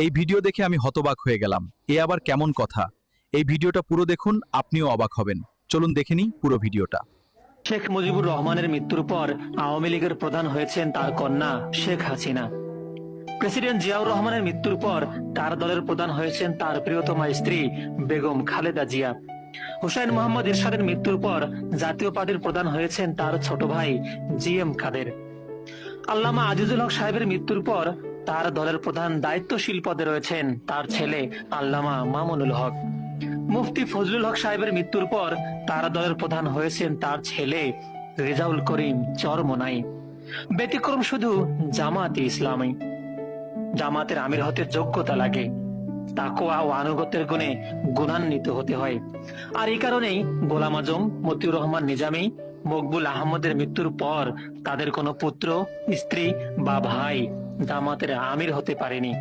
এই ভিডিও দেখে আমি হতবাক হয়ে গেলাম। এ আবার কেমন কথা? এই ভিডিওটা পুরো দেখুন, আপনিও অবাক হবেন। চলুন দেখে নিই পুরো ভিডিওটা। শেখ মুজিবুর রহমানের মৃত্যুর পর আওয়ামী লীগের প্রধান হয়েছেন তার কন্যা শেখ হাসিনা। প্রেসিডেন্ট জিয়াউর রহমানের মৃত্যুর পর তার দলের প্রধান হয়েছেন তার প্রিয়তমা স্ত্রী বেগম খালেদা জিয়া। হুসাইন মোহাম্মদ এরশাদের মৃত্যুর পর জাতীয় পার্টির প্রধান হয়েছেন তার ছোট ভাই জিএম কাদের। আল্লামা আজিজুল হক সাহেবের মৃত্যুর পর তার দলের প্রধান দায়িত্বশীল পদে রয়েছেন তার ছেলে আল্লামা মামুনুল হক। মুফতি ফজলুল হক সাহেবের মৃত্যুর পর তার দলের প্রধান হয়েছেন তার ছেলে রেজাউল করিম চরমোনাই। ব্যতিক্রম শুধু জামাতে ইসলামী। জামাতের আমির হতে যোগ্যতা লাগে, তাকওয়া ও আনুগত্যের গুণে গুণান্বিত হতে হয়। আর এই কারণেই গোলাম আজম, মতিউর রহমান নিজামী, মকবুল আহমদের মৃত্যুর পর তাদের কোনো পুত্র, স্ত্রী বা ভাই জামাতের আমির হতে পারেনি।